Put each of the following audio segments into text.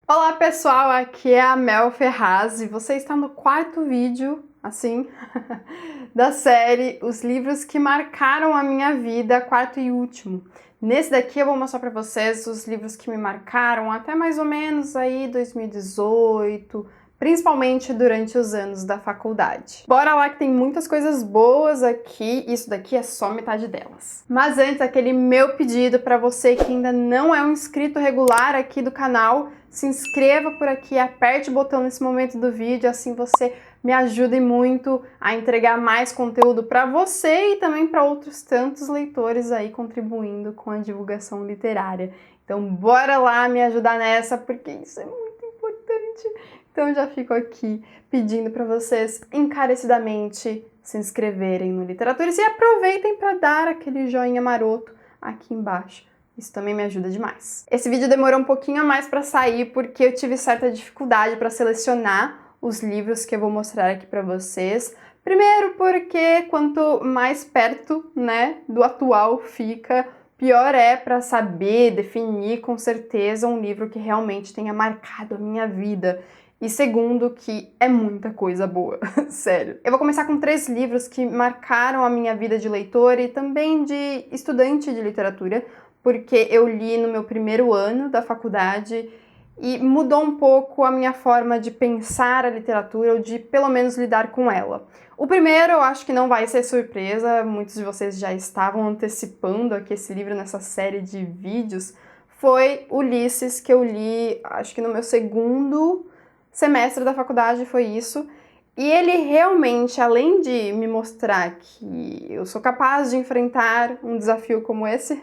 Olá pessoal, aqui é a Mel Ferraz e você está no quarto vídeo, assim, da série Os Livros que Marcaram a Minha Vida, quarto e último. Nesse daqui eu vou mostrar para vocês os livros que me marcaram até mais ou menos aí 2018, principalmente durante os anos da faculdade. Bora lá que tem muitas coisas boas aqui, isso daqui é só metade delas. Mas antes, aquele meu pedido para você que ainda não é um inscrito regular aqui do canal, se inscreva por aqui, aperte o botão nesse momento do vídeo, assim você me ajuda muito a entregar mais conteúdo para você e também para outros tantos leitores aí contribuindo com a divulgação literária. Então bora lá me ajudar nessa, porque isso é muito importante. Então já fico aqui pedindo para vocês encarecidamente se inscreverem no Literaturas e aproveitem para dar aquele joinha maroto aqui embaixo. Isso também me ajuda demais. Esse vídeo demorou um pouquinho a mais para sair porque eu tive certa dificuldade para selecionar os livros que eu vou mostrar aqui para vocês. Primeiro porque quanto mais perto, né, do atual fica, pior é para saber definir com certeza um livro que realmente tenha marcado a minha vida. E segundo, que é muita coisa boa, sério. Eu vou começar com 3 livros que marcaram a minha vida de leitora e também de estudante de literatura, porque eu li no meu primeiro ano da faculdade e mudou um pouco a minha forma de pensar a literatura ou de pelo menos lidar com ela. O primeiro eu acho que não vai ser surpresa, muitos de vocês já estavam antecipando aqui esse livro nessa série de vídeos, foi Ulisses, que eu li acho que no meu segundo semestre da faculdade, foi isso. E ele realmente, além de me mostrar que eu sou capaz de enfrentar um desafio como esse,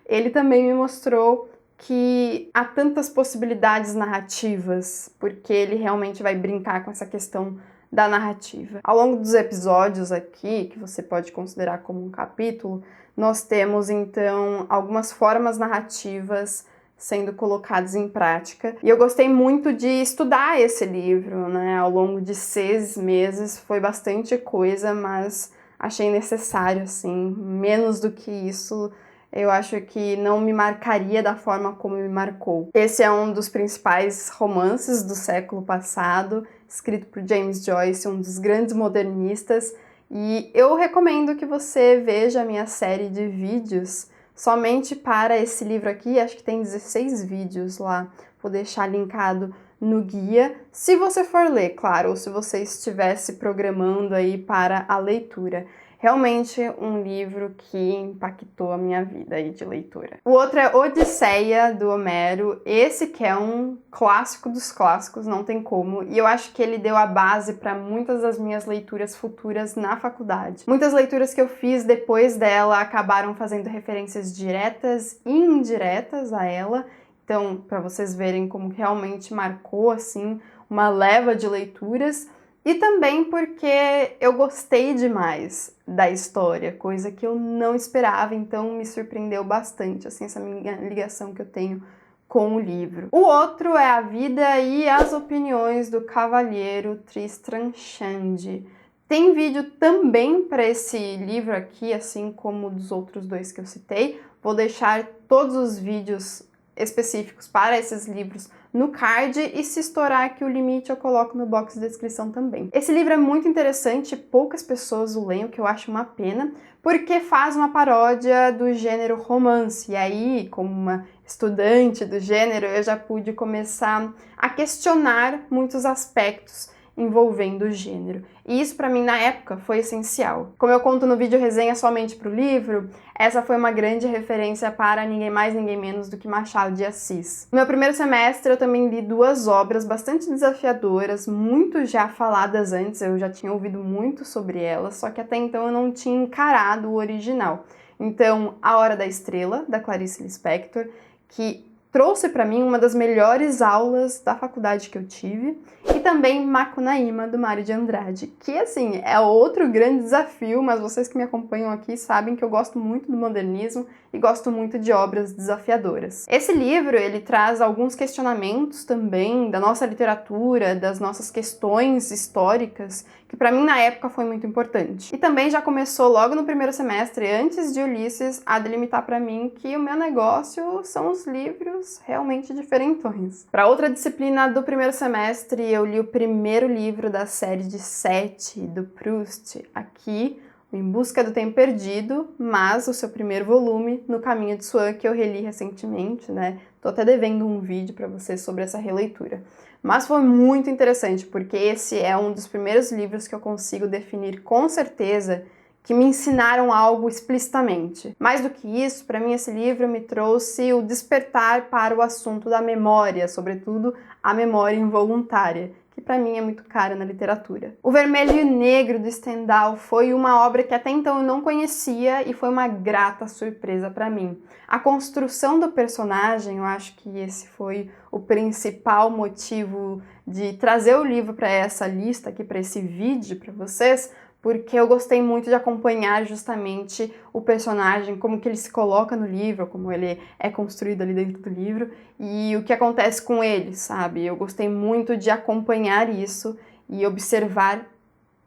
ele também me mostrou que há tantas possibilidades narrativas, porque ele realmente vai brincar com essa questão da narrativa. Ao longo dos episódios aqui, que você pode considerar como um capítulo, nós temos então algumas formas narrativas sendo colocados em prática. E eu gostei muito de estudar esse livro, né? Ao longo de 6 meses, foi bastante coisa, mas achei necessário, assim, menos do que isso, eu acho que não me marcaria da forma como me marcou. Esse é um dos principais romances do século passado, escrito por James Joyce, um dos grandes modernistas, e eu recomendo que você veja a minha série de vídeos somente para esse livro aqui, acho que tem 16 vídeos lá, vou deixar linkado no guia, se você for ler, claro, ou se você estiver se programando aí para a leitura. Realmente um livro que impactou a minha vida aí de leitura. O outro é Odisseia, do Homero, esse que é um clássico dos clássicos, não tem como, e eu acho que ele deu a base para muitas das minhas leituras futuras na faculdade. Muitas leituras que eu fiz depois dela acabaram fazendo referências diretas e indiretas a ela, então para vocês verem como realmente marcou assim uma leva de leituras. E também porque eu gostei demais da história, coisa que eu não esperava, então me surpreendeu bastante, assim, essa minha ligação que eu tenho com o livro. O outro é A Vida e as Opiniões do Cavalheiro Tristram Shandy. Tem vídeo também para esse livro aqui, assim como dos outros 2 que eu citei. Vou deixar todos os vídeos específicos para esses livros no card e se estourar aqui o limite eu coloco no box de descrição também. Esse livro é muito interessante, poucas pessoas o leem, o que eu acho uma pena, porque faz uma paródia do gênero romance, e aí, como uma estudante do gênero, eu já pude começar a questionar muitos aspectos envolvendo o gênero. E isso para mim na época foi essencial. Como eu conto no vídeo resenha somente para o livro, essa foi uma grande referência para ninguém mais, ninguém menos do que Machado de Assis. No meu primeiro semestre eu também li 2 obras bastante desafiadoras, muito já faladas antes, eu já tinha ouvido muito sobre elas, só que até então eu não tinha encarado o original. Então, A Hora da Estrela, da Clarice Lispector, que trouxe para mim uma das melhores aulas da faculdade que eu tive, e também Macunaíma, do Mário de Andrade, que, assim, é outro grande desafio, mas vocês que me acompanham aqui sabem que eu gosto muito do modernismo, e gosto muito de obras desafiadoras. Esse livro, ele traz alguns questionamentos também da nossa literatura, das nossas questões históricas, que para mim na época foi muito importante. E também já começou logo no primeiro semestre, antes de Ulisses, a delimitar para mim que o meu negócio são os livros realmente diferentões. Para outra disciplina do primeiro semestre, eu li o primeiro livro da série de 7 do Proust, aqui, Em Busca do Tempo Perdido, mas o seu primeiro volume, No Caminho de Swan, que eu reli recentemente, né? Tô até devendo um vídeo para vocês sobre essa releitura. Mas foi muito interessante, porque esse é um dos primeiros livros que eu consigo definir com certeza que me ensinaram algo explicitamente. Mais do que isso, para mim esse livro me trouxe o despertar para o assunto da memória, sobretudo a memória involuntária, que para mim é muito cara na literatura. O Vermelho e o Negro, do Stendhal, foi uma obra que até então eu não conhecia e foi uma grata surpresa para mim. A construção do personagem, eu acho que esse foi o principal motivo de trazer o livro para essa lista aqui, para esse vídeo para vocês, porque eu gostei muito de acompanhar justamente o personagem, como que ele se coloca no livro, como ele é construído ali dentro do livro e o que acontece com ele, sabe? Eu gostei muito de acompanhar isso e observar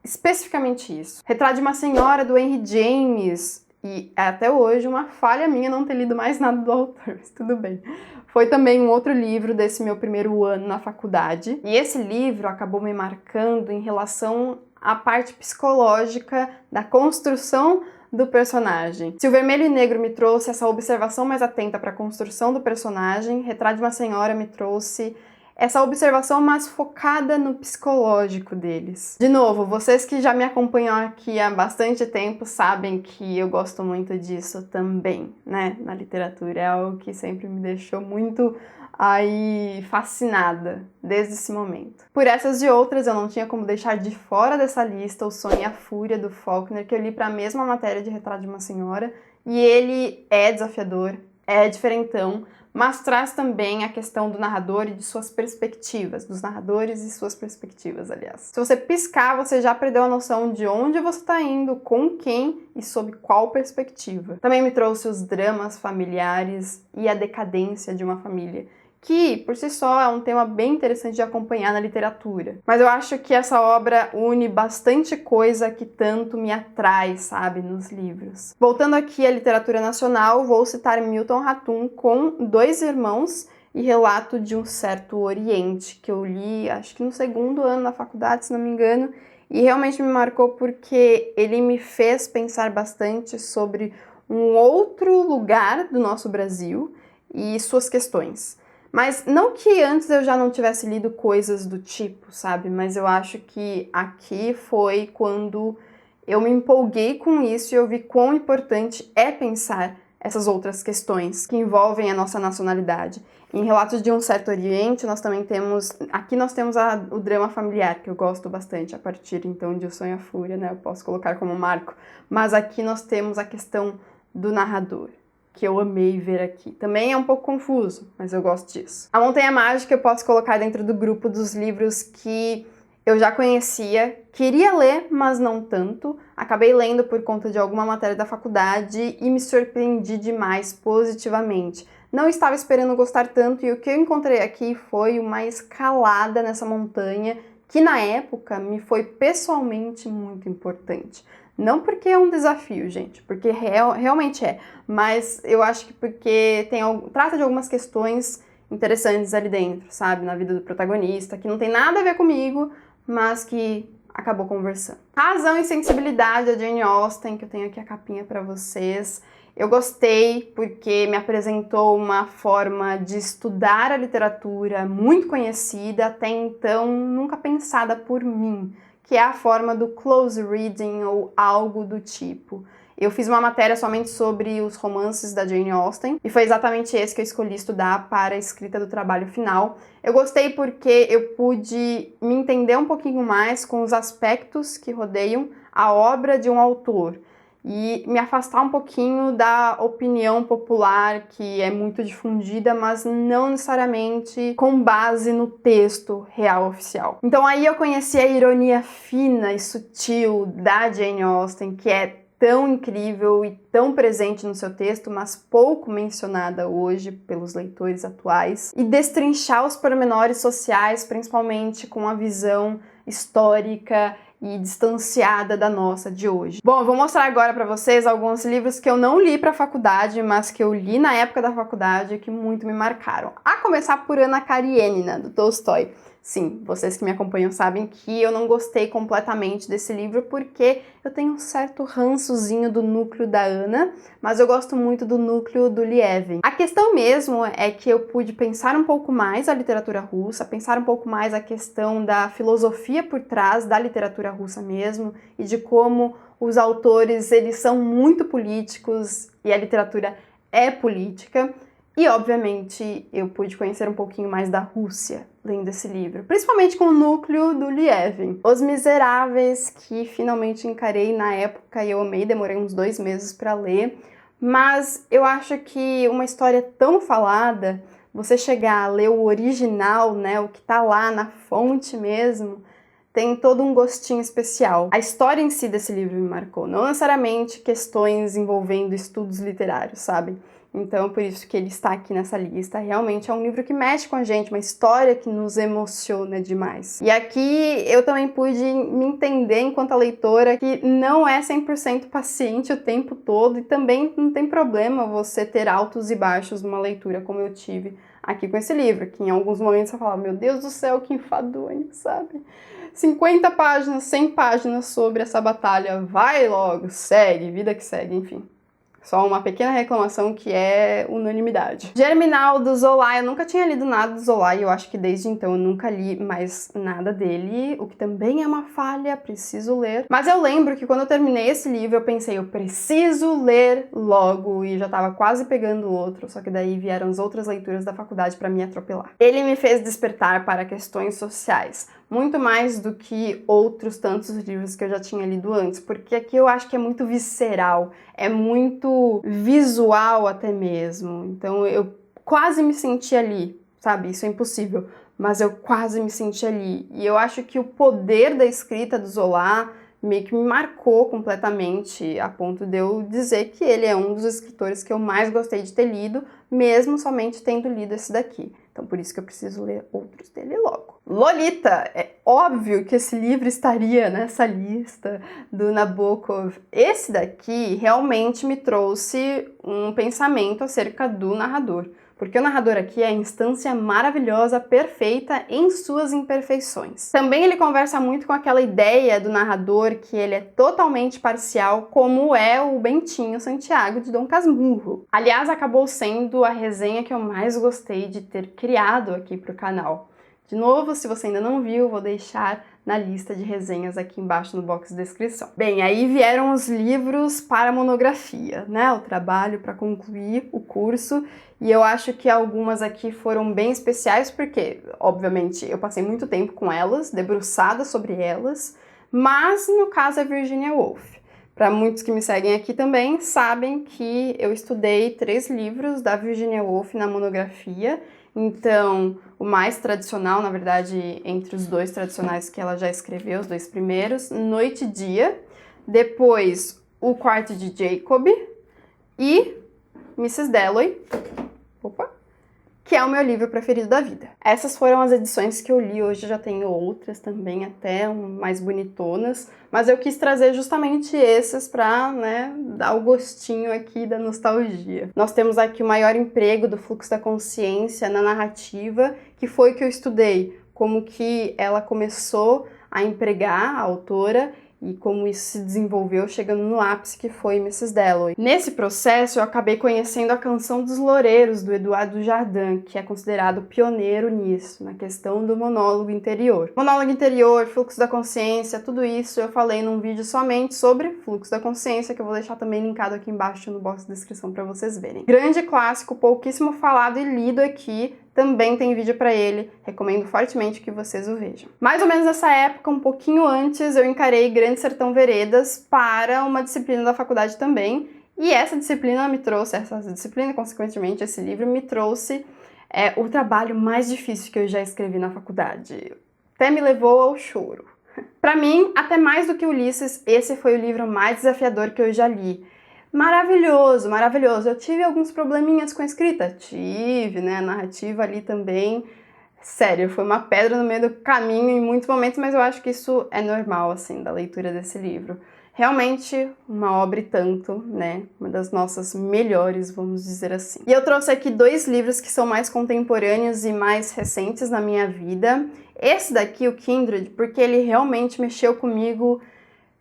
especificamente isso. Retrato de uma Senhora, do Henry James, e até hoje uma falha minha não ter lido mais nada do autor, mas tudo bem. Foi também um outro livro desse meu primeiro ano na faculdade, e esse livro acabou me marcando em relação à parte psicológica da construção do personagem. Se o Vermelho e Negro me trouxe essa observação mais atenta para a construção do personagem, Retrato de uma Senhora me trouxe essa observação mais focada no psicológico deles. De novo, vocês que já me acompanham aqui há bastante tempo sabem que eu gosto muito disso também, né? Na literatura é algo que sempre me deixou muito aí fascinada desde esse momento. Por essas e outras, eu não tinha como deixar de fora dessa lista O Sonho e a Fúria, do Faulkner, que eu li para a mesma matéria de Retrato de uma Senhora, e ele é desafiador, é diferentão, mas traz também a questão do narrador e de suas perspectivas, dos narradores e suas perspectivas, aliás. Se você piscar, você já perdeu a noção de onde você está indo, com quem e sob qual perspectiva. Também me trouxe os dramas familiares e a decadência de uma família, que, por si só, é um tema bem interessante de acompanhar na literatura. Mas eu acho que essa obra une bastante coisa que tanto me atrai, sabe, nos livros. Voltando aqui à literatura nacional, vou citar Milton Ratum com Dois Irmãos e Relato de um Certo Oriente, que eu li, acho que no segundo ano na faculdade, se não me engano, e realmente me marcou porque ele me fez pensar bastante sobre um outro lugar do nosso Brasil e suas questões. Mas não que antes eu já não tivesse lido coisas do tipo, sabe? Mas eu acho que aqui foi quando eu me empolguei com isso e eu vi quão importante é pensar essas outras questões que envolvem a nossa nacionalidade. Em Relatos de um Certo Oriente, nós também temos... Aqui nós temos o drama familiar, que eu gosto bastante, a partir então de O Sonho e a Fúria, né? Eu posso colocar como marco. Mas aqui nós temos a questão do narrador, que eu amei ver aqui. Também é um pouco confuso, mas eu gosto disso. A Montanha Mágica eu posso colocar dentro do grupo dos livros que eu já conhecia, queria ler, mas não tanto. Acabei lendo por conta de alguma matéria da faculdade e me surpreendi demais positivamente. Não estava esperando gostar tanto e o que eu encontrei aqui foi uma escalada nessa montanha que na época me foi pessoalmente muito importante. Não porque é um desafio, gente, porque realmente é, mas eu acho que porque trata de algumas questões interessantes ali dentro, sabe, na vida do protagonista, que não tem nada a ver comigo, mas que acabou conversando. Razão e Sensibilidade, da Jane Austen, que eu tenho aqui a capinha para vocês. Eu gostei porque me apresentou uma forma de estudar a literatura muito conhecida, até então nunca pensada por mim, que é a forma do close reading ou algo do tipo. Eu fiz uma matéria somente sobre os romances da Jane Austen e foi exatamente esse que eu escolhi estudar para a escrita do trabalho final. Eu gostei porque eu pude me entender um pouquinho mais com os aspectos que rodeiam a obra de um autor e me afastar um pouquinho da opinião popular que é muito difundida, mas não necessariamente com base no texto real oficial. Então aí eu conheci a ironia fina e sutil da Jane Austen, que é tão incrível e tão presente no seu texto, mas pouco mencionada hoje pelos leitores atuais, e destrinchar os pormenores sociais, principalmente com a visão histórica e distanciada da nossa de hoje. Bom, eu vou mostrar agora para vocês alguns livros que eu não li para a faculdade, mas que eu li na época da faculdade e que muito me marcaram. A começar por Anna Karenina, do Tolstói. Sim, vocês que me acompanham sabem que eu não gostei completamente desse livro porque eu tenho um certo rançozinho do núcleo da Ana, mas eu gosto muito do núcleo do Lievin. A questão mesmo é que eu pude pensar um pouco mais a literatura russa, pensar um pouco mais a questão da filosofia por trás da literatura russa mesmo e de como os autores eles são muito políticos e a literatura é política. E, obviamente, eu pude conhecer um pouquinho mais da Rússia lendo esse livro, principalmente com o núcleo do Lievin. Os Miseráveis, que finalmente encarei na época e eu amei, demorei uns 2 meses para ler, mas eu acho que uma história tão falada, você chegar a ler o original, né, o que tá lá na fonte mesmo, tem todo um gostinho especial. A história em si desse livro me marcou, não necessariamente questões envolvendo estudos literários, sabe? Então, por isso que ele está aqui nessa lista. Realmente é um livro que mexe com a gente, uma história que nos emociona demais. E aqui eu também pude me entender enquanto a leitora que não é 100% paciente o tempo todo e também não tem problema você ter altos e baixos numa leitura como eu tive aqui com esse livro, que em alguns momentos eu falava, meu Deus do céu, que enfadonho, sabe? 50 páginas, 100 páginas sobre essa batalha, vai logo, segue, vida que segue, enfim. Só uma pequena reclamação que é unanimidade. Germinal, do Zola, eu nunca tinha lido nada do Zola e eu acho que desde então eu nunca li mais nada dele, o que também é uma falha, preciso ler. Mas eu lembro que quando eu terminei esse livro eu pensei, eu preciso ler logo e já tava quase pegando outro, só que daí vieram as outras leituras da faculdade para me atropelar. Ele me fez despertar para questões sociais, muito mais do que outros tantos livros que eu já tinha lido antes, porque aqui eu acho que é muito visceral, é muito visual até mesmo, então eu quase me senti ali, sabe? Isso é impossível, mas eu quase me senti ali. E eu acho que o poder da escrita do Zola meio que me marcou completamente, a ponto de eu dizer que ele é um dos escritores que eu mais gostei de ter lido, mesmo somente tendo lido esse daqui. Então por isso que eu preciso ler outros dele logo. Lolita, é óbvio que esse livro estaria nessa lista do Nabokov. Esse daqui realmente me trouxe um pensamento acerca do narrador. Porque o narrador aqui é a instância maravilhosa, perfeita em suas imperfeições. Também ele conversa muito com aquela ideia do narrador que ele é totalmente parcial, como é o Bentinho Santiago de Dom Casmurro. Aliás, acabou sendo a resenha que eu mais gostei de ter criado aqui para o canal. De novo, se você ainda não viu, vou deixar na lista de resenhas aqui embaixo no box de descrição. Bem, aí vieram os livros para monografia, né? O trabalho para concluir o curso. E eu acho que algumas aqui foram bem especiais porque, obviamente, eu passei muito tempo com elas, debruçada sobre elas, mas no caso é Virginia Woolf. Para muitos que me seguem aqui também, sabem que eu estudei 3 livros da Virginia Woolf na monografia. Então, o mais tradicional, na verdade, entre os 2 tradicionais que ela já escreveu, os 2 primeiros, Noite e Dia, depois O Quarto de Jacob e Mrs. Dalloway, que é o meu livro preferido da vida. Essas foram as edições que eu li, hoje já tenho outras também, até mais bonitonas, mas eu quis trazer justamente esses para, né, dar o gostinho aqui da nostalgia. Nós temos aqui o maior emprego do fluxo da consciência na narrativa, que foi que eu estudei, como que ela começou a empregar, a autora, e como isso se desenvolveu chegando no ápice que foi Mrs. Dalloway. Nesse processo eu acabei conhecendo a Canção dos Loureiros, do Eduardo Dujardin, que é considerado pioneiro nisso, na questão do monólogo interior. Monólogo interior, fluxo da consciência, tudo isso eu falei num vídeo somente sobre fluxo da consciência, que eu vou deixar também linkado aqui embaixo no box de descrição para vocês verem. Grande clássico, pouquíssimo falado e lido aqui, também tem vídeo para ele, recomendo fortemente que vocês o vejam. Mais ou menos nessa época, um pouquinho antes, eu encarei Grande Sertão Veredas para uma disciplina da faculdade também, e essa disciplina, consequentemente, esse livro me trouxe o trabalho mais difícil que eu já escrevi na faculdade. Até me levou ao choro. Para mim, até mais do que Ulisses, esse foi o livro mais desafiador que eu já li. Maravilhoso, maravilhoso. Eu tive alguns probleminhas com a escrita? Tive, né? A narrativa ali também. Sério, foi uma pedra no meio do caminho em muitos momentos, mas eu acho que isso é normal, assim, da leitura desse livro. Realmente uma obra e tanto, né? Uma das nossas melhores, vamos dizer assim. E eu trouxe aqui 2 livros que são mais contemporâneos e mais recentes na minha vida. Esse daqui, o Kindred, porque ele realmente mexeu comigo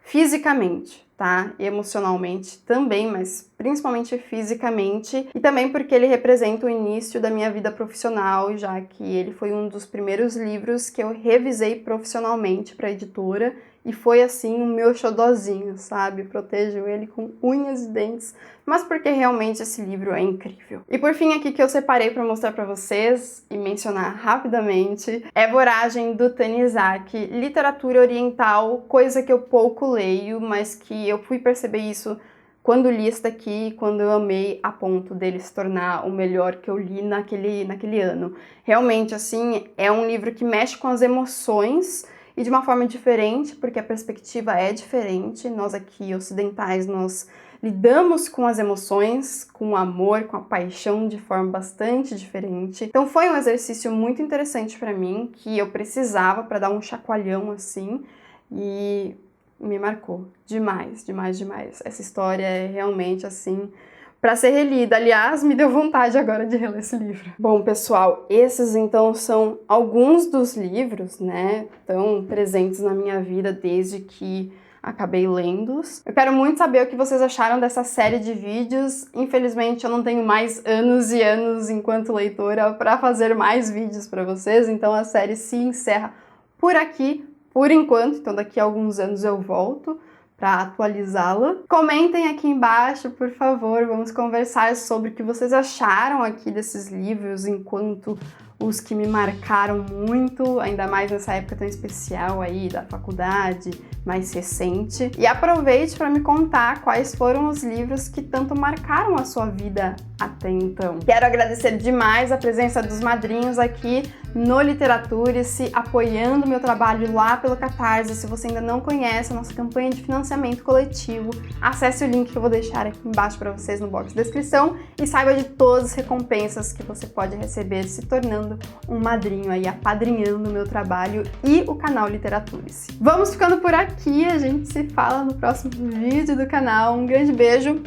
fisicamente, tá? Emocionalmente também, mas principalmente fisicamente. E também porque ele representa o início da minha vida profissional, já que ele foi um dos primeiros livros que eu revisei profissionalmente para a editora. E foi assim o meu xodozinho, sabe? Protejo ele com unhas e dentes, mas porque realmente esse livro é incrível. E por fim aqui que eu separei para mostrar para vocês e mencionar rapidamente é Voragem, do Tanizaki, literatura oriental, coisa que eu pouco leio, mas que eu fui perceber isso quando li esse daqui, quando eu amei a ponto dele se tornar o melhor que eu li naquele ano. Realmente, assim, é um livro que mexe com as emoções, e de uma forma diferente, porque a perspectiva é diferente. Nós aqui, ocidentais, nós lidamos com as emoções, com o amor, com a paixão de forma bastante diferente. Então foi um exercício muito interessante para mim, que eu precisava para dar um chacoalhão assim, e me marcou demais, demais, demais. Essa história é realmente assim para ser relida. Aliás, me deu vontade agora de reler esse livro. Bom, pessoal, esses então são alguns dos livros, né, tão presentes na minha vida desde que acabei lendo-os. Eu quero muito saber o que vocês acharam dessa série de vídeos. Infelizmente, eu não tenho mais anos e anos enquanto leitora para fazer mais vídeos para vocês, então a série se encerra por aqui, por enquanto. Então daqui a alguns anos eu volto para atualizá-la. Comentem aqui embaixo, por favor, vamos conversar sobre o que vocês acharam aqui desses livros, enquanto os que me marcaram muito, ainda mais nessa época tão especial aí da faculdade, mais recente. E aproveite para me contar quais foram os livros que tanto marcaram a sua vida até então. Quero agradecer demais a presença dos madrinhos aqui no Literaturice, apoiando o meu trabalho lá pelo Catarse. Se você ainda não conhece a nossa campanha de financiamento coletivo, acesse o link que eu vou deixar aqui embaixo para vocês no box de descrição e saiba de todas as recompensas que você pode receber se tornando um madrinho aí, apadrinhando o meu trabalho e o canal Literaturice. Vamos ficando por aqui, a gente se fala no próximo vídeo do canal. Um grande beijo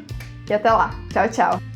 e até lá. Tchau, tchau!